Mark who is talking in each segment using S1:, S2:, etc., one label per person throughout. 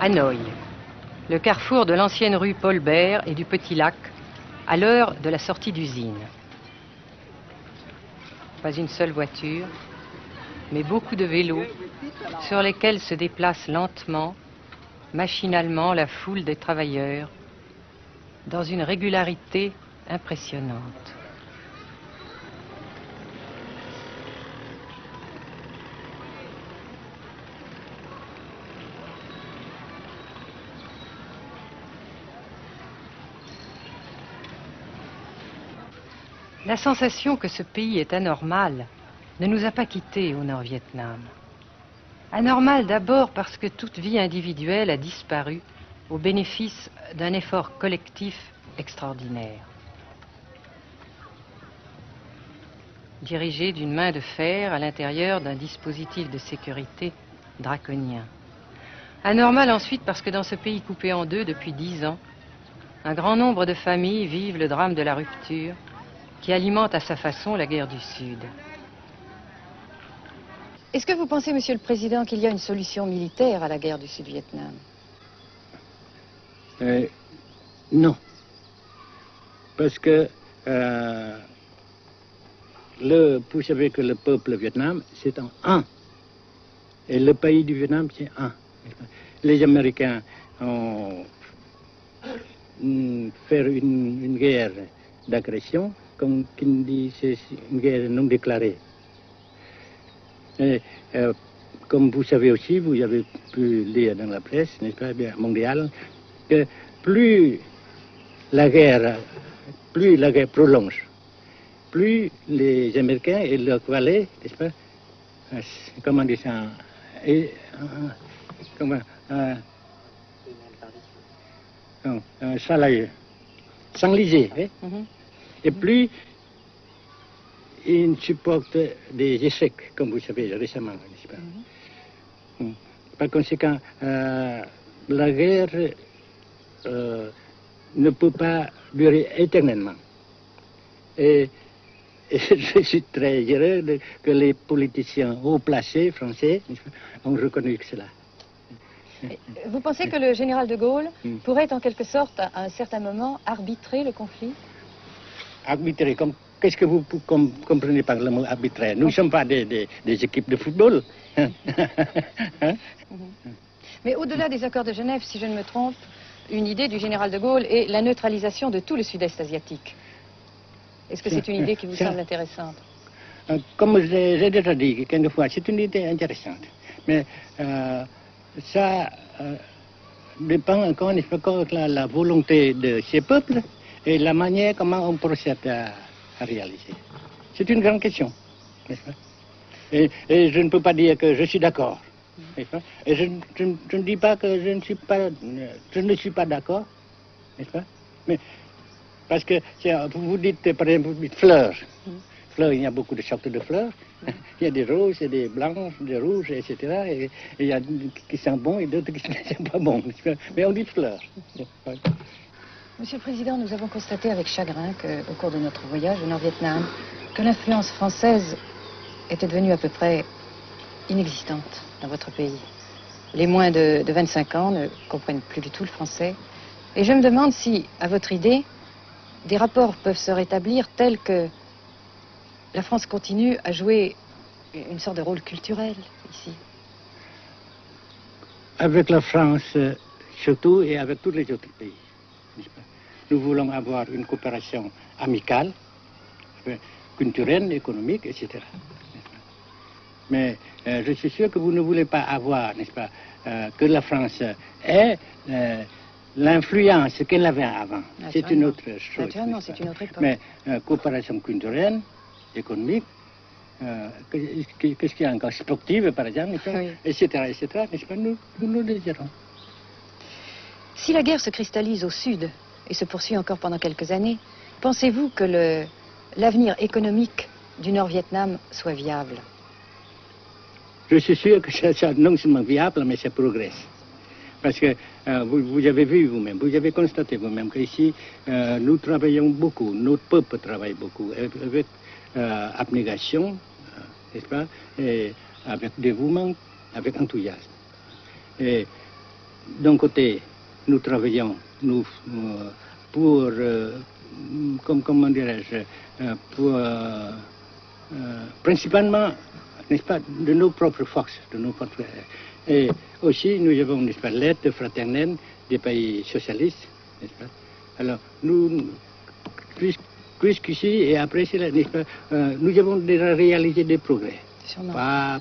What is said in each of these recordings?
S1: Hanoï, le carrefour de l'ancienne rue Paul Bert et du Petit Lac, à l'heure de la sortie d'usine. Pas une seule voiture, mais beaucoup de vélos sur lesquels se déplace lentement, machinalement la foule des travailleurs, dans une régularité impressionnante. La sensation que ce pays est anormal ne nous a pas quittés au Nord-Vietnam. Anormal d'abord parce que toute vie individuelle a disparu au bénéfice d'un effort collectif extraordinaire. Dirigé d'une main de fer à l'intérieur d'un dispositif de sécurité draconien. Anormal ensuite parce que dans ce pays coupé en deux depuis 10 ans, un grand nombre de familles vivent le drame de la rupture qui alimente à sa façon la guerre du Sud.
S2: Est-ce que vous pensez, Monsieur le Président, qu'il y a une solution militaire à la guerre du Sud-Vietnam?
S3: Non. Parce que vous savez que le peuple Vietnam, c'est un. Et le pays du Vietnam, c'est un. Les Américains ont fait une guerre d'agression, comme qui dit, c'est une guerre non déclarée. Et, comme vous savez aussi, vous avez pu lire dans la presse, n'est-ce pas, mondiale, que plus la guerre prolonge, plus les Américains et leurs valets, n'est-ce pas, comment dire ça, s'enliser, hein? Et plus ils supportent des échecs, comme vous savez récemment, n'est-ce pas? Par conséquent, la guerre ne peut pas durer éternellement. Et je suis très heureux que les politiciens haut placés français ont reconnu cela.
S2: Vous pensez que le général de Gaulle pourrait en quelque sorte, à un certain moment, arbitrer le conflit?
S3: Arbitrer, qu'est-ce que vous comprenez par le mot arbitraire? Nous ne sommes pas des équipes de football. Hein?
S2: Mais au-delà des accords de Genève, si je ne me trompe, une idée du général de Gaulle est la neutralisation de tout le sud-est asiatique. Est-ce que c'est une idée qui vous semble intéressante?
S3: Comme j'ai déjà dit quelquefois, c'est une idée intéressante. Mais ça dépend encore de la volonté de ces peuples et la manière comment on procède à réaliser. C'est une grande question, n'est-ce pas? Et je ne peux pas dire que je suis d'accord. Et je ne dis pas que je ne suis pas d'accord, n'est-ce pas? Mais parce que vous dites, par exemple, vous dites fleurs. Fleurs, il y a beaucoup de sortes de fleurs. Il y a des roses, et des blanches, des rouges, etc. Et il y a qui sont bons et d'autres qui ne sont pas bons. Mais on dit fleurs.
S2: Monsieur le Président, nous avons constaté avec chagrin qu'au cours de notre voyage au Nord-Vietnam, que l'influence française était devenue à peu près inexistante dans votre pays. Les moins de 25 ans ne comprennent plus du tout le français. Et je me demande si, à votre idée, des rapports peuvent se rétablir tels que la France continue à jouer une sorte de rôle culturel ici.
S3: Avec la France surtout et avec tous les autres pays. Nous voulons avoir une coopération amicale, culturelle, économique, etc. Mais je suis sûr que vous ne voulez pas avoir, n'est-ce pas, que la France ait l'influence qu'elle avait avant. C'est une autre chose.
S2: Naturellement, c'est une autre époque.
S3: Mais coopération culturelle, économique, qu'est-ce qu'il y a encore, sportive par exemple, oui. etc., n'est-ce pas, nous le désirons.
S2: Si la guerre se cristallise au sud et se poursuit encore pendant quelques années, pensez-vous que l'avenir économique du Nord-Vietnam soit viable?
S3: Je suis sûr que c'est non seulement viable, mais ça progresse. Parce que vous avez vu vous-même, vous avez constaté vous-même qu'ici, nous travaillons beaucoup, notre peuple travaille beaucoup, avec abnégation, n'est-ce pas, et avec dévouement, avec enthousiasme. Et d'un côté, nous travaillons pour, comment dirais-je, pour, principalement, n'est-ce pas, de nos propres forces, de nos propres... Et aussi, nous avons, n'est-ce pas, l'aide fraternelle des pays socialistes, n'est-ce pas. Alors, nous, jusqu'ici et après cela, n'est-ce pas, nous avons déjà réalisé des progrès. Pas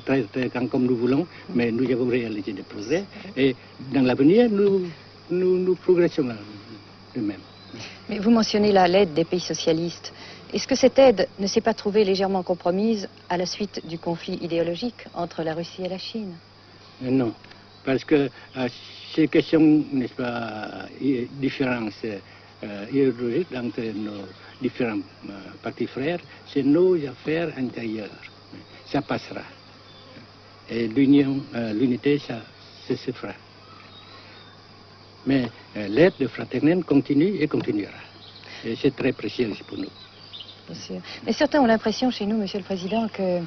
S3: très grand comme nous voulons, mais nous avons réalisé des progrès. Et dans l'avenir, nous progressons de même.
S2: Mais vous mentionnez là l'aide des pays socialistes. Est-ce que cette aide ne s'est pas trouvée légèrement compromise à la suite du conflit idéologique entre la Russie et la Chine?
S3: Non, parce que ces questions, n'est-ce pas, différences idéologiques entre nos différents partis frères, c'est nos affaires intérieures. Ça passera. Et l'unité, ça se fera. Mais l'aide fraternelle continue et continuera. Et c'est très précieux pour nous.
S2: Bien sûr. Mais certains ont l'impression chez nous, Monsieur le Président, que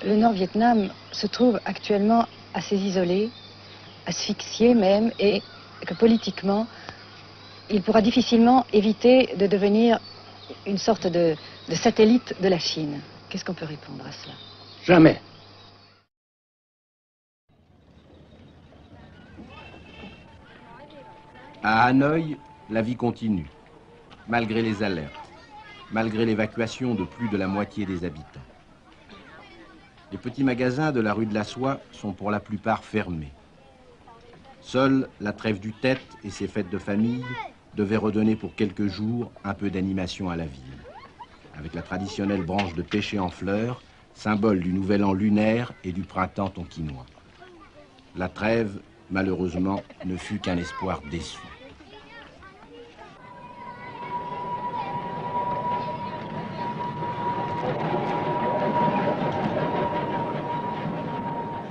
S2: le Nord-Vietnam se trouve actuellement assez isolé, asphyxié même, et que politiquement, il pourra difficilement éviter de devenir une sorte de satellite de la Chine. Qu'est-ce qu'on peut répondre à cela?
S3: Jamais.
S4: À Hanoï, la vie continue, malgré les alertes, malgré l'évacuation de plus de la moitié des habitants. Les petits magasins de la rue de la Soie sont pour la plupart fermés. Seule la trêve du Tête et ses fêtes de famille devaient redonner pour quelques jours un peu d'animation à la ville, avec la traditionnelle branche de pêcher en fleurs, symbole du nouvel an lunaire et du printemps tonkinois. La trêve, malheureusement, ne fut qu'un espoir déçu.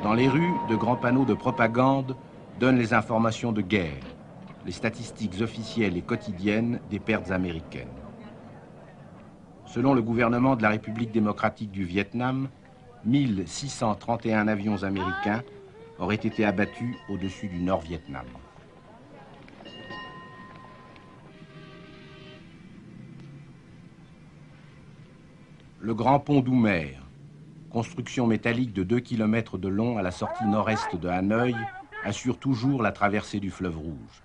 S4: Dans les rues, de grands panneaux de propagande donnent les informations de guerre, les statistiques officielles et quotidiennes des pertes américaines. Selon le gouvernement de la République démocratique du Vietnam, 1631 avions américains auraient été abattus au-dessus du Nord-Vietnam. Le grand pont d'Oumer, construction métallique de 2 km de long à la sortie nord-est de Hanoï, assure toujours la traversée du fleuve Rouge.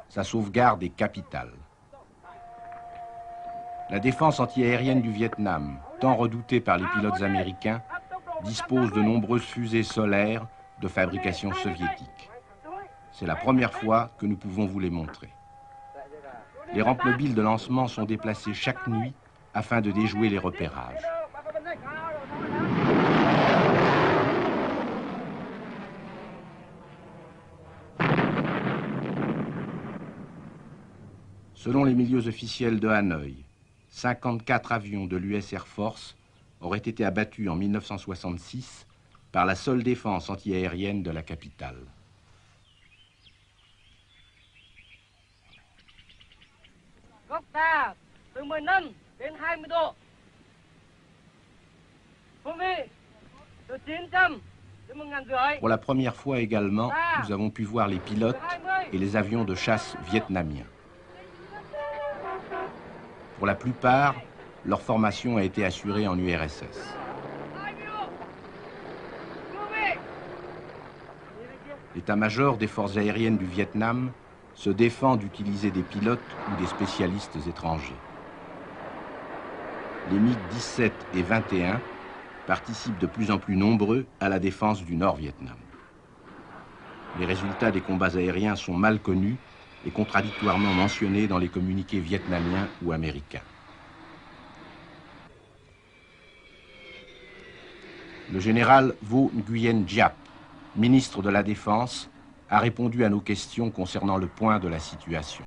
S4: Sa sauvegarde est capitale. La défense antiaérienne du Vietnam, tant redoutée par les pilotes américains, dispose de nombreuses fusées solaires de fabrication soviétique. C'est la première fois que nous pouvons vous les montrer. Les rampes mobiles de lancement sont déplacées chaque nuit afin de déjouer les repérages. Selon les milieux officiels de Hanoï, 54 avions de l'US Air Force auraient été abattus en 1966 par la seule défense antiaérienne de la capitale. Pour la première fois également, nous avons pu voir les pilotes et les avions de chasse vietnamiens. Pour la plupart, leur formation a été assurée en URSS. L'état-major des forces aériennes du Vietnam se défend d'utiliser des pilotes ou des spécialistes étrangers. Les MiG-17 et 21 participent de plus en plus nombreux à la défense du Nord-Vietnam. Les résultats des combats aériens sont mal connus et contradictoirement mentionnés dans les communiqués vietnamiens ou américains. Le général Vo Nguyen Giap, ministre de la Défense, a répondu à nos questions concernant le point de la situation.